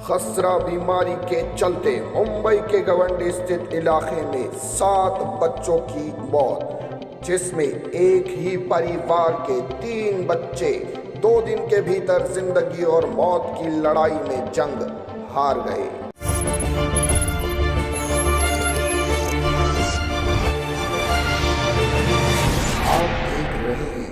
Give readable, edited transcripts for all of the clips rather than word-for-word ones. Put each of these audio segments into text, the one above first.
खसरा बीमारी के चलते मुंबई के गवंडी स्थित इलाके में 7 बच्चों की मौत, जिसमें एक ही परिवार के 3 बच्चे 2 दिन के भीतर जिंदगी और मौत की लड़ाई में जंग हार गए। आप देख रहे हैं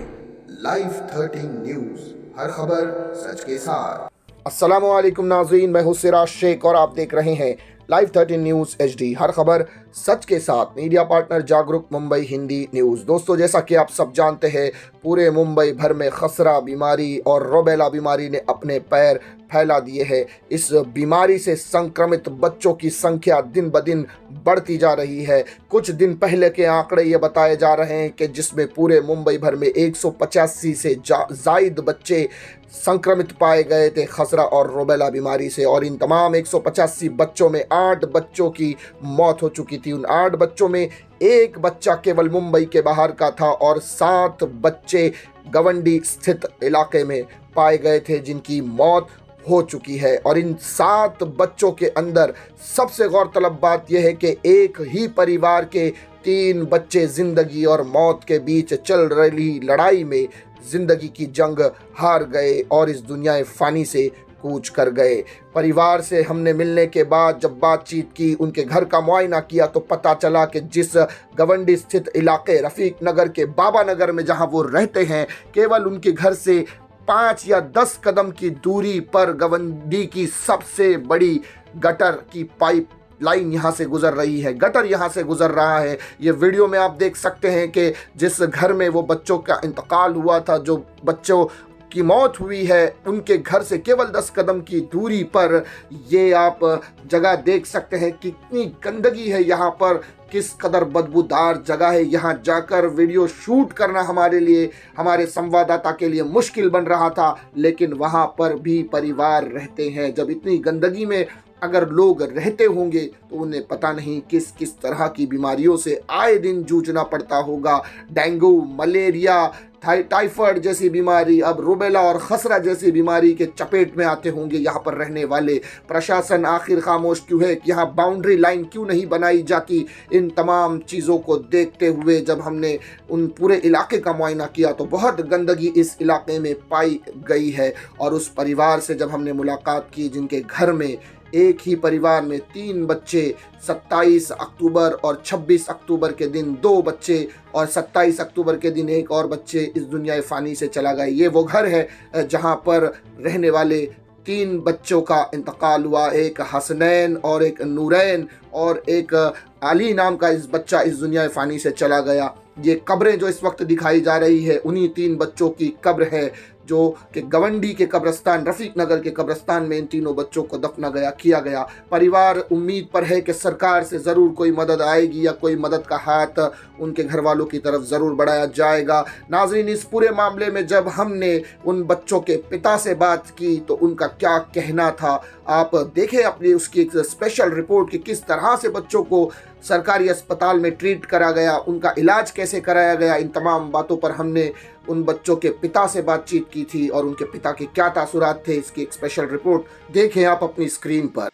लाइव 13 न्यूज, हर खबर सच के साथ। अस्सलामु अलैकुम नाज़रीन, मैं हूं सिराज शेख और आप देख रहे हैं लाइव 13 न्यूज़ HD, हर खबर सच के साथ। मीडिया पार्टनर जागरूक मुंबई हिंदी न्यूज़। दोस्तों, जैसा कि आप सब जानते हैं, पूरे मुंबई भर में खसरा बीमारी और रूबेला बीमारी ने अपने पैर फैला दिए हैं। इस बीमारी से संक्रमित बच्चों की संख्या दिन ब दिन बढ़ती जा रही है। कुछ दिन पहले के आंकड़े ये बताए जा रहे हैं कि जिसमें पूरे मुंबई भर में 185 से जायद बच्चे संक्रमित पाए गए थे खसरा और रूबेला बीमारी से, और इन तमाम 185 बच्चों में 8 बच्चों की मौत हो चुकी थी। उन 8 बच्चों में एक बच्चा केवल मुंबई के बाहर का था और 7 बच्चे गवंडी स्थित इलाके में पाए गए थे जिनकी मौत हो चुकी है। और इन 7 बच्चों के अंदर सबसे गौरतलब बात यह है कि एक ही परिवार के 3 बच्चे जिंदगी और मौत के बीच चल रही लड़ाई में जिंदगी की जंग हार गए और इस दुनिया फ़ानी से कूच कर गए। परिवार से हमने मिलने के बाद जब बातचीत की, उनके घर का मुआयना किया, तो पता चला कि जिस गवंडी स्थित इलाके रफ़ीक नगर के बाबा नगर में जहां वो रहते हैं, केवल उनके घर से 5 या 10 कदम की दूरी पर गवंडी की सबसे बड़ी गटर की पाइप लाइन यहाँ से गुजर रही है। गटर यहाँ से गुजर रहा है। ये वीडियो में आप देख सकते हैं कि जिस घर में वो बच्चों का इंतकाल हुआ था, जो बच्चों की मौत हुई है, उनके घर से केवल 10 कदम की दूरी पर ये आप जगह देख सकते हैं। कितनी गंदगी है यहाँ पर, किस कदर बदबूदार जगह है। यहाँ जाकर वीडियो शूट करना हमारे लिए, हमारे संवाददाता के लिए मुश्किल बन रहा था, लेकिन वहाँ पर भी परिवार रहते हैं। जब इतनी गंदगी में अगर लोग रहते होंगे तो उन्हें पता नहीं किस किस तरह की बीमारियों से आए दिन जूझना पड़ता होगा। डेंगू, मलेरिया, टाइफाइड जैसी बीमारी, अब रूबेला और खसरा जैसी बीमारी के चपेट में आते होंगे यहाँ पर रहने वाले। प्रशासन आखिर खामोश क्यों है? कि यहाँ बाउंड्री लाइन क्यों नहीं बनाई जाती? इन तमाम चीज़ों को देखते हुए जब हमने उन पूरे इलाके का मुआयना किया तो बहुत गंदगी इस इलाके में पाई गई है। और उस परिवार से जब हमने मुलाकात की जिनके घर में एक ही परिवार में 3 बच्चे, 27 अक्टूबर और 26 अक्टूबर के दिन 2 बच्चे और 27 अक्टूबर के दिन एक और बच्चे इस दुनिया फ़ानी से चला गया। ये वो घर है जहां पर रहने वाले 3 बच्चों का इंतकाल हुआ। एक हसनैन और एक नूरैन और एक अली नाम का इस बच्चा इस दुनिया फ़ानी से चला गया। ये कब्रें जो इस वक्त दिखाई जा रही है, उन्हीं 3 बच्चों की कब्र है जो कि गवंडी के कब्रस्तान, रफ़ीक नगर के कब्रस्तान में इन तीनों बच्चों को दफना किया गया। परिवार उम्मीद पर है कि सरकार से ज़रूर कोई मदद आएगी या कोई मदद का हाथ उनके घर वालों की तरफ ज़रूर बढ़ाया जाएगा। नाज़रीन, इस पूरे मामले में जब हमने उन बच्चों के पिता से बात की तो उनका क्या कहना था, आप देखें अपनी उसकी एक स्पेशल रिपोर्ट कि किस तरह से बच्चों को सरकारी अस्पताल में ट्रीट करा गया, उनका इलाज कैसे कराया गया। इन तमाम बातों पर हमने उन बच्चों के पिता से बातचीत की थी और उनके पिता के क्या तासुरात थे, इसकी एक स्पेशल रिपोर्ट देखें आप अपनी स्क्रीन पर।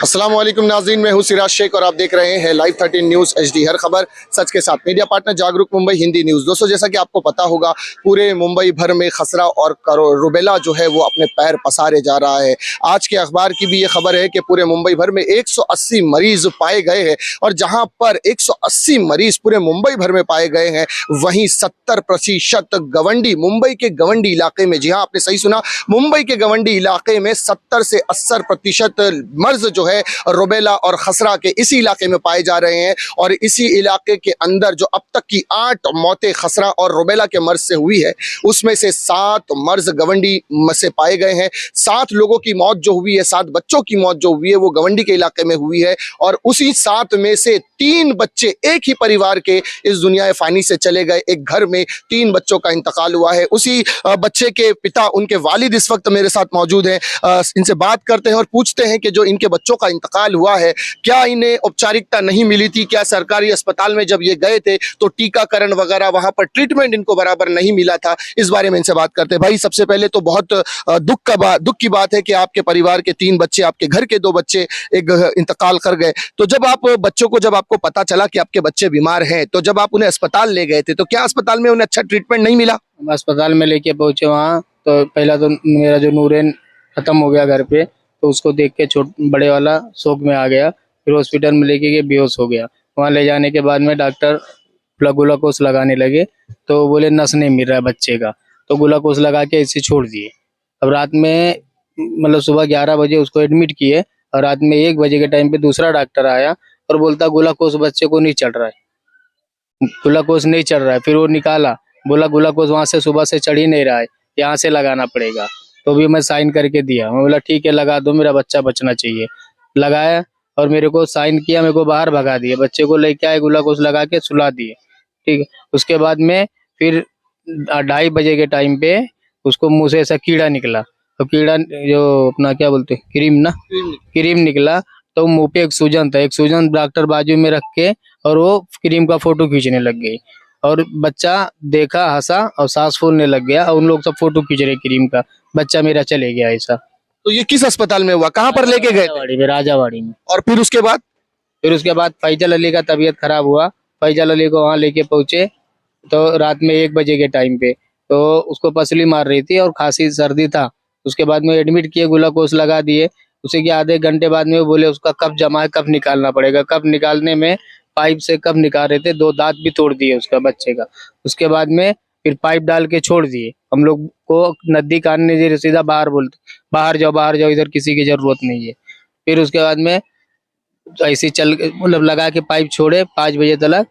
अस्सलाम वालेकुम नाज़रीन, मैं हूं सिराज शेख और आप देख रहे हैं लाइव 13 न्यूज़ HD, हर खबर सच के साथ। मीडिया पार्टनर जागरूक मुंबई हिंदी न्यूज़। दोस्तों, जैसा कि आपको पता होगा, पूरे मुंबई भर में खसरा और रूबेला जो है वो अपने पैर पसारे जा रहा है। आज के अखबार की भी ये खबर है कि पूरे मुंबई भर में 180 मरीज पाए गए हैं और जहां पर 180 मरीज पूरे मुंबई भर में पाए गए हैं, वहीं 70% गवंडी, मुंबई के गवंडी इलाके में, जी हाँ आपने सही सुना, मुंबई के गवंडी इलाके में 70 से 80% मर्ज जो है रूबेला और खसरा के इसी इलाके में पाए जा रहे हैं। और इसी इलाके के अंदर जो अब तक की 8 मौतें खसरा और रूबेला के मर्ज से हुई है, उसमें से 7 मर्ज गवंडी से पाए गए हैं। 7 लोगों की मौत जो हुई है, 7 बच्चों की मौत जो हुई है, वो गवंडी के इलाके में हुई है। और उसी 7 में से 3 बच्चे एक ही परिवार के इस दुनिया फानी से चले गए। एक घर में 3 बच्चों का इंतकाल हुआ है। उसी बच्चे के पिता, उनके वालिद इस वक्त मेरे साथ मौजूद हैं। इनसे बात करते हैं और पूछते हैं कि जो इनके बच्चों का इंतकाल हुआ है, क्या इन्हें औपचारिकता नहीं मिली थी? क्या सरकारी अस्पताल में जब ये गए थे तो टीकाकरण वगैरह, वहां पर ट्रीटमेंट इनको बराबर नहीं मिला था? इस बारे में इनसे बात करते हैं। भाई, सबसे पहले तो बहुत दुख की बात है कि आपके परिवार के 3 बच्चे, आपके घर के 2 बच्चे एक इंतकाल कर गए। तो जब आपको पता चला कि आपके बच्चे बीमार हैं, तो जब आप उन्हें अस्पताल ले गए थे तो क्या अस्पताल में उन्हें अच्छा ट्रीटमेंट नहीं मिला? हम अस्पताल में लेके पहुंचे वहाँ, तो पहला तो मेरा जो नूरेन खत्म हो गया घर पे, तो उसको देख के बड़े वाला शौक में आ गया। फिर हॉस्पिटल में लेके गए, बेहोश हो गया। वहाँ ले जाने के बाद में डॉक्टर ग्लूकोस लगाने लगे, तो बोले नस नहीं मिल रहा है बच्चे का, तो ग्लूकोस लगा के इसे छोड़ दिए। अब रात में मतलब सुबह 11 बजे उसको एडमिट किए, और रात में 1 बजे के टाइम पे दूसरा डॉक्टर आया और बोलता ग्लूकोस बच्चे को नहीं चढ़ रहा है, ग्लूकोस नहीं चढ़ रहा है। फिर वो निकाला, बोला ग्लूकोस वहां से सुबह से चढ़ ही नहीं रहा है, यहाँ से लगाना पड़ेगा। तो भी मैं साइन करके दिया, मैं बोला ठीक है लगा दो, मेरा बच्चा बचना चाहिए। लगाया और मेरे को साइन किया, मेरे को बाहर भगा दिए, बच्चे को लेके आए, ग्लूकोस लगा के सुला दिए। ठीक है, उसके बाद में फिर 2:30 बजे के टाइम पे उसको मुंह से ऐसा कीड़ा निकला, तो कीड़ा जो अपना क्या बोलते क्रीम निकला। तो मुंह पे एक सूजन था, एक सूजन डॉक्टर बाजू में रख के और वो क्रीम का फोटो खींचने लग गई, और बच्चा देखा, हंसा और सांस फूलने लग गया, और उन लोग सब फोटो खींच रहे क्रीम का। बच्चा मेरा चले गया ऐसा। तो ये किस अस्पताल में हुआ? कहाँ पर लेके गए थे? राजावाड़ी में। और फिर उसके बाद फैजल अली का तबीयत खराब हुआ। फैजल अली को वहाँ लेके पहुंचे, तो रात में 1 बजे के टाइम पे, तो उसको पसली मार रही थी और खांसी सर्दी था। उसके बाद में एडमिट किए, ग्लूकोस लगा दिए। उसे के आधे घंटे बाद में वो बोले उसका कब जमा है, कब निकालना पड़ेगा। कब निकालने में पाइप से कब निकाल रहे थे, 2 दांत भी तोड़ दिए उसका बच्चे का। उसके बाद में फिर पाइप डाल के छोड़ दिए। हम लोग को नजदीक आने दे, सीधा बाहर जाओ, इधर किसी की जरूरत नहीं है। फिर उसके बाद में ऐसे चल मतलब लगा के पाइप छोड़े 5 बजे तक,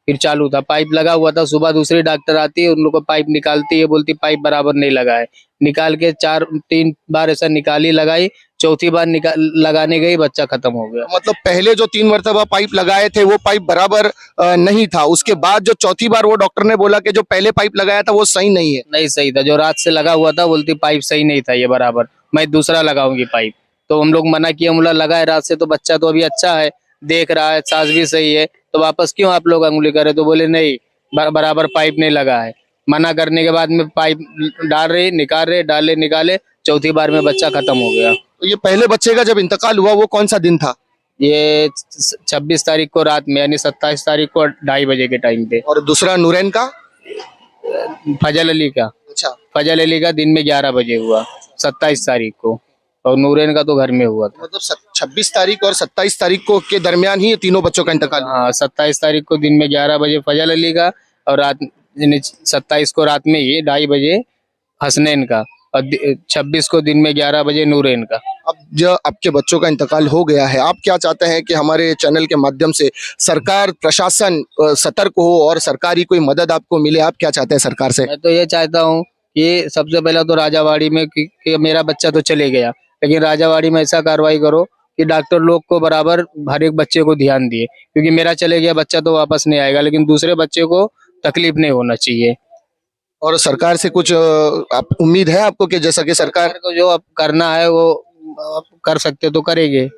फिर चालू था, पाइप लगा हुआ था। सुबह दूसरी डॉक्टर आती है, उन लोग को पाइप निकालती है, बोलती पाइप बराबर नहीं लगा है। निकाल के 3 बार ऐसा निकाली, लगाई, चौथी बार लगाने गई, बच्चा खत्म हो गया। मतलब पहले जो 3 मरतबा पाइप लगाए थे वो पाइप बराबर नहीं था, उसके बाद जो चौथी बार वो डॉक्टर ने बोला कि जो पहले पाइप लगाया था वो सही नहीं है। नहीं सही था, जो रात से लगा हुआ था, बोलती पाइप सही नहीं था ये बराबर, मैं दूसरा लगाऊंगी पाइप। तो हम लोग मना किया, बोला लगाए रात से तो बच्चा तो अभी अच्छा है, देख रहा है, सांस भी सही है, तो वापस क्यों आप लोग अंगुली करे? तो बोले नहीं, बराबर पाइप नहीं लगा है। मना करने के बाद में पाइप डाल रहे, निकाल रहे, डाले निकाले, चौथी बार में बच्चा खत्म हो गया। तो ये पहले बच्चे का जब इंतकाल हुआ वो कौन सा दिन था? ये 26 तारीख को रात में, यानी 27 तारीख को 2:30 बजे के टाइम पे। और दूसरा नूरैन का? फजल अली का। अच्छा, फजल अली का दिन में 11 बजे हुआ 27 तारीख को, और नूरैन का तो घर में हुआ था। मतलब 26 तारीख और 27 तारीख को के दरमियान ही ये तीनों बच्चों का इंतकाल? हाँ, 27 तारीख को दिन में 11 बजे फजल अली का, और रात 27 को रात में ही 2:30 बजे हसनैन का, और 26 को दिन में 11 बजे नूरैन का। अब जो आपके बच्चों का इंतकाल हो गया है, आप क्या चाहते हैं कि हमारे चैनल के माध्यम से सरकार, प्रशासन सतर्क हो और सरकारी कोई मदद आपको मिले? आप क्या चाहते हैं सरकार से? मैं तो ये चाहता हूँ कि सबसे पहला तो राजावाड़ी में कि मेरा बच्चा तो चले गया, लेकिन राजावाड़ी में ऐसा कार्रवाई करो कि डॉक्टर लोग को बराबर हर एक बच्चे को ध्यान दिए, क्योंकि मेरा चले गया बच्चा तो वापस नहीं आएगा, लेकिन दूसरे बच्चे को तकलीफ नहीं होना चाहिए। और सरकार से कुछ आप उम्मीद है आपको कि जैसा कि सरकार को जो अब करना है वो आप कर सकते तो करेंगे।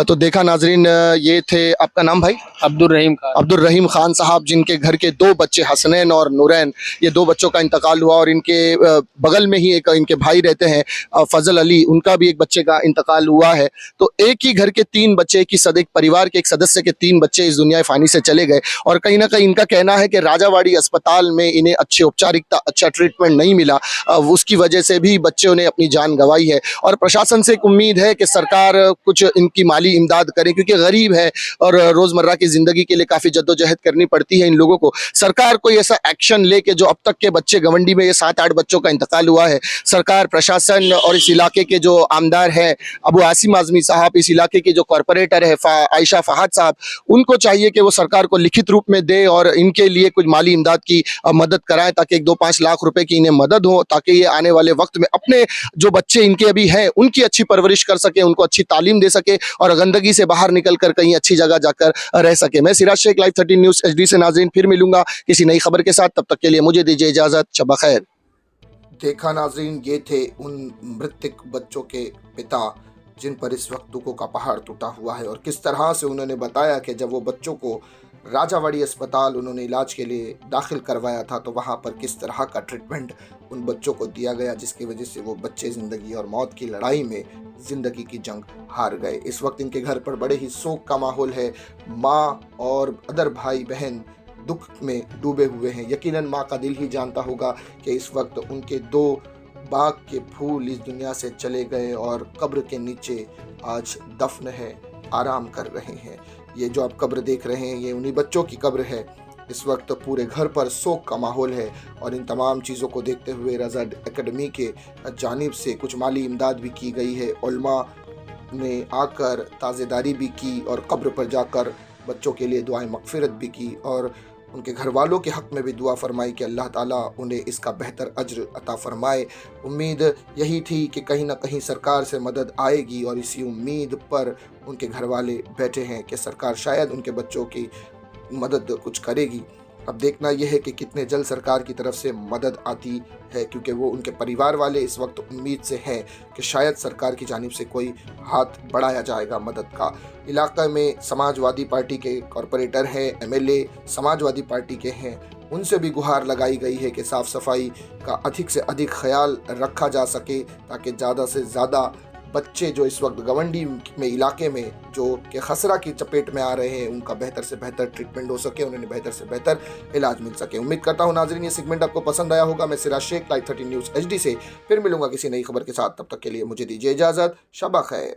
तो देखा नाजरीन, ये थे, आपका नाम भाई? अब्दुल रहीम खान साहब, जिनके घर के 2 बच्चे हसनैन और नूरैन, ये 2 बच्चों का इंतकाल हुआ। और इनके बगल में ही एक इनके भाई रहते हैं फजल अली, उनका भी एक बच्चे का इंतकाल हुआ है। तो एक ही घर के 3 बच्चे, एक परिवार के एक सदस्य के 3 बच्चे इस दुनिया फानी से चले गए। और कहीं ना कहीं इनका कहना है कि राजावाड़ी अस्पताल में इन्हें अच्छी औपचारिकता, अच्छा ट्रीटमेंट नहीं मिला, उसकी वजह से भी बच्चों ने अपनी जान गंवाई है। और प्रशासन से एक उम्मीद है कि सरकार कुछ इनकी माली इमदाद करें, क्योंकि गरीब है और रोजमर्रा की जिंदगी के लिए काफी जद्दोजहद करनी पड़ती है इन लोगों को। सरकार कोई ऐसा एक्शन ले कि जो अब तक के बच्चे, गवंडी में ये 7-8 बच्चों का इंतकाल हुआ है, सरकार, प्रशासन और इस इलाके के जो आमदार हैं, अबू आसिम आजमी साहब, इस इलाके के जो कॉरपोरेटर है आयशा फहद साहब, उनको चाहिए कि वो सरकार को लिखित रूप में दे और इनके लिए कुछ माली इमदाद की मदद कराएं, ताकि 1-2-5 लाख रुपए की इन्हें मदद हो, ताकि ये आने वाले वक्त में अपने जो बच्चे इनके अभी हैं उनकी अच्छी परवरिश कर सके, उनको अच्छी तालीम दे सके और गंदगी से बाहर निकल कर कहीं अच्छी जगह जाकर रह सके। मैं Siraj Shaikh, live 13 news HD से। नाज़रीन, फिर मिलूंगा किसी नई खबर के साथ, तब तक के लिए मुझे दीजिए इजाज़त। शब खैर। देखा नाज़रीन, ये थे उन मृतक बच्चों के पिता जिन पर इस वक्त दुखों का पहाड़ टूटा हुआ है, और किस तरह से उन्होंने बताया कि जब वो बच्चों को राजावाड़ी अस्पताल उन्होंने इलाज के लिए दाखिल करवाया था तो वहाँ पर किस तरह का ट्रीटमेंट उन बच्चों को दिया गया, जिसकी वजह से वो बच्चे ज़िंदगी और मौत की लड़ाई में ज़िंदगी की जंग हार गए। इस वक्त इनके घर पर बड़े ही शोक का माहौल है। माँ और अदर भाई बहन दुख में डूबे हुए हैं। यकीनन माँ का दिल ही जानता होगा कि इस वक्त उनके 2 बाग के फूल इस दुनिया से चले गए और कब्र के नीचे आज दफन है, आराम कर रहे हैं। ये जो आप कब्र देख रहे हैं, ये उन्हीं बच्चों की कब्र है। इस वक्त पूरे घर पर शोक का माहौल है, और इन तमाम चीज़ों को देखते हुए रज़ा एकेडमी के जानिब से कुछ माली इमदाद भी की गई है। उलमा ने आकर ताज़ेदारी भी की और कब्र पर जाकर बच्चों के लिए दुआएं मग़फ़िरत भी की, और उनके घर वालों के हक़ में भी दुआ फरमाई कि अल्लाह ताला उन्हें इसका बेहतर अज्र अता फरमाए। उम्मीद यही थी कि कहीं ना कहीं सरकार से मदद आएगी, और इसी उम्मीद पर उनके घर वाले बैठे हैं कि सरकार शायद उनके बच्चों की मदद कुछ करेगी। अब देखना यह है कि कितने जल्द सरकार की तरफ से मदद आती है, क्योंकि वो उनके परिवार वाले इस वक्त उम्मीद से हैं कि शायद सरकार की जानिब से कोई हाथ बढ़ाया जाएगा मदद का। इलाके में समाजवादी पार्टी के कॉरपोरेटर हैं, MLA समाजवादी पार्टी के हैं, उनसे भी गुहार लगाई गई है कि साफ़ सफाई का अधिक से अधिक ख्याल रखा जा सके, ताकि ज़्यादा से ज़्यादा बच्चे जो इस वक्त गवंडी में इलाके में जो कि खसरा की चपेट में आ रहे हैं, उनका बेहतर से बेहतर ट्रीटमेंट हो सके, उन्हें बेहतर से बेहतर इलाज मिल सके। उम्मीद करता हूँ नाज़रीन ये सेगमेंट आपको पसंद आया होगा। मैं Siraj Shaikh, live 13 news HD से फिर मिलूंगा किसी नई खबर के साथ। तब तक के लिए मुझे दीजिए इजाज़त। शब खैर।